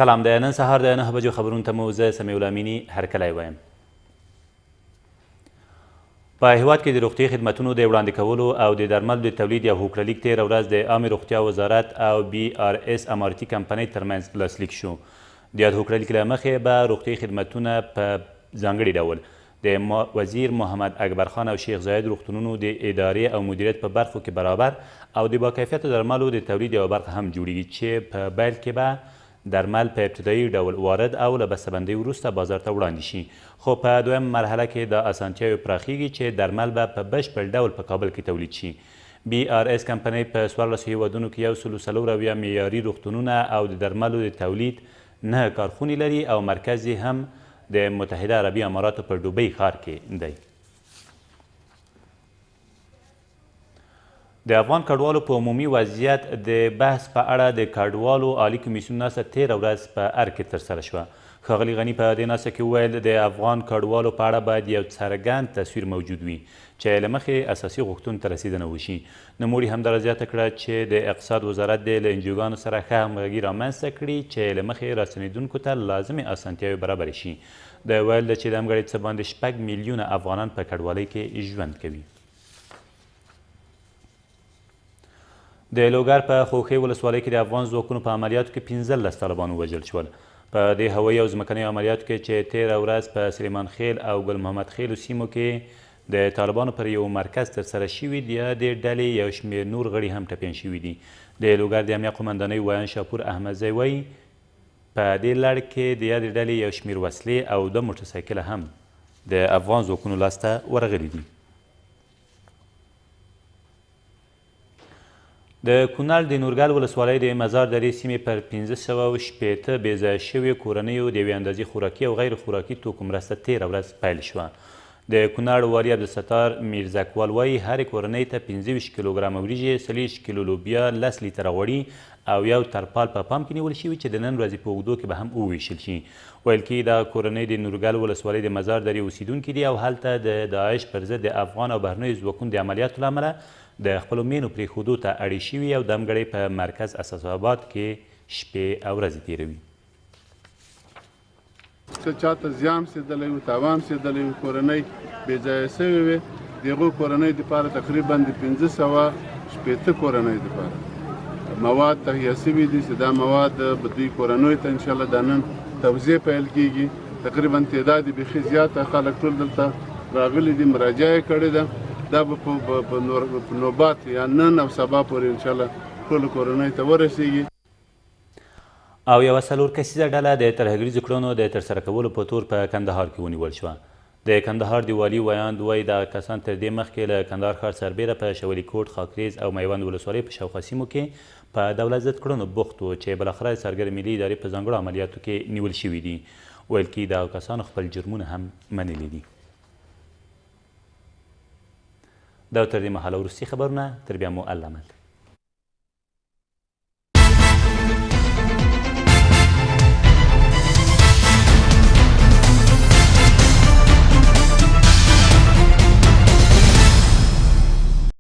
سلام، د نن سهار د 9 بجو خبرونو ته مو زه سمیع الله امیني هرکلی وایم. په هیواد کې د روغتیايي خدمتونو د وړاندې کولو او د درملو د تولید یو هوکړلیک تېره ورځ د عامې روغتیا وزارت او BRS امارتي کمپنۍ ترمنځ لاسلیک شو. د یاد هوکړلیک له مخې به روغتیايي خدمتونه په ځانګړي ډول د وزیر محمد اکبر خان او شیخ زاید روغتونونو د ادارې او مدیریت په برخو کې برابر او د باکیفیته درملو د تولید یوه برخه هم جوړیږي چې په پیل کې به درمل په ابتدایي ډول وارد او له بسته‌بندۍ وروسته بازار ته وړاندې شي، خو په دویم مرحله کې د اسانتیاوې پراخیږي چې درمل به په بشپړ ډول په کابل کې تولید شي. BRS کمپنۍ په 14 هیوادونو کې 140 معیاري روغتونونه او د درملو د تولید 9 کارخونې لري او مرکز یې هم د متحده عربي اماراتو په دوبۍ ښار کې دی. د افغان کډوالو په عمومي وضعیت د بحث په اړه د کډوالو عالي کمیسیون ناسته تېره ورځ په ارګ کې ترسره شوه. ښاغلي غني په دې ناسته کې وویل د افغان کډوالو په اړه باید یو څرګند تصویر موجود وي چې له مخې اساسي غوښتنو ته رسیدنه وشي. نوموړي همدغه زیاته کړه چې د اقتصاد وزارت دې له انجوګانو سره ښه همغږي رامنځته کړي چې له مخې راستنېدونکو ته لازمې اسانتیاوې برابرې شي. د ویل ده چې د همغړي څه باندې 6 میلیونه افغانان په کډوالۍ کې ژوند کوي. د لوګر په خوښۍ ولسوالۍ کې د افغان ځواکونو په عملیاتو کې 15 طالبان ووژل شول. په دې هوایي او ځمکنیو عملیاتو کې چې تېره ورځ په سلیمان خیل او ګل محمد خیلو سیمو کې د طالبانو پر یو مرکز ترسره شوي د دې ډلې یو شمېر نور غړي هم ټپیان شوي دي. د لوګر د امنیه قمندانۍ ویان شاپور احمدزی وایي په دې لړ کې د یادې ډلې یو شمېر وسلې او 2 موټرسایکله هم د افغان ځواکونو لاسته ورغلي دي. د کونړ د نورګل ولسوالۍ د مزار درې سیمې پر 560 بې ځایه شویو کورنیو د یوې اندازې خوراکي او غیر خوراکي توکو مرسته تېره ورځ پیل شوه. د کونړ والي عبدالستار میرزکوال وایي هرې کورنۍ ته 25 کیلوګرامه وریجې، 40 کیلو لوبیا، 10 لیتره غوړي او یو ترپال په پام کې نیول شوي چې د نن ورځې په اوږدو کې به هم وویشل شي. ویل کېږي دا کورنۍ د نورګل ولسوالۍ د مزار درې اوسیدونکي دي او هلته د داعش پر ضد د افغان او بهرنیو ځواکونو د عملیاتو له امله د خپلو مینو پرېښودو ته اړې شوي او د همګړۍ په مرکز اساس آباد کې شپې او ورځې تېروي. که چاته زیان رسېدلی وي، تاوان رسېدلی وي، کورنۍ بې ځایه سوې وي، د هغو کورنۍ دپاره تقریبا د 560 کورنۍ دپاره مواد تهیه سوي دي چې دا مواد به دوی کورنیو ته انشاءالله دا نن توزیع پیل کېږي. تقریبا تعداد یې بیخي زیاته خلک ټول دلته راغلي دي، مراجعه یې کړې ده. دا به په نوبات یا نن او سبا پورې انشاءالله ټولو کورنیو ته ورسیږي. او یوه 4 کسیزه ډله د ترهګریزو کړنو د ترسره کولو په تور په کندهار کې ونیول شوه. د کندهار د والي ویاند وایي دغه کسان تر دې مخکې له کندهار ښار سربیره په شولي کوټ، خاکریز او میوند ولسوالۍ په شاوخوا سیمو کې په دولت ضد کړنو بوخت وو چې بالاخره د څارګر ملي ادارې په ځانګړو عملیاتو کې نیول شوي دي. ویل کېږي دغه کسانو خپل جرمونه هم منلي دي. دا تر دې مهاله وروستي خبرونه، تر بیا مو الله مل.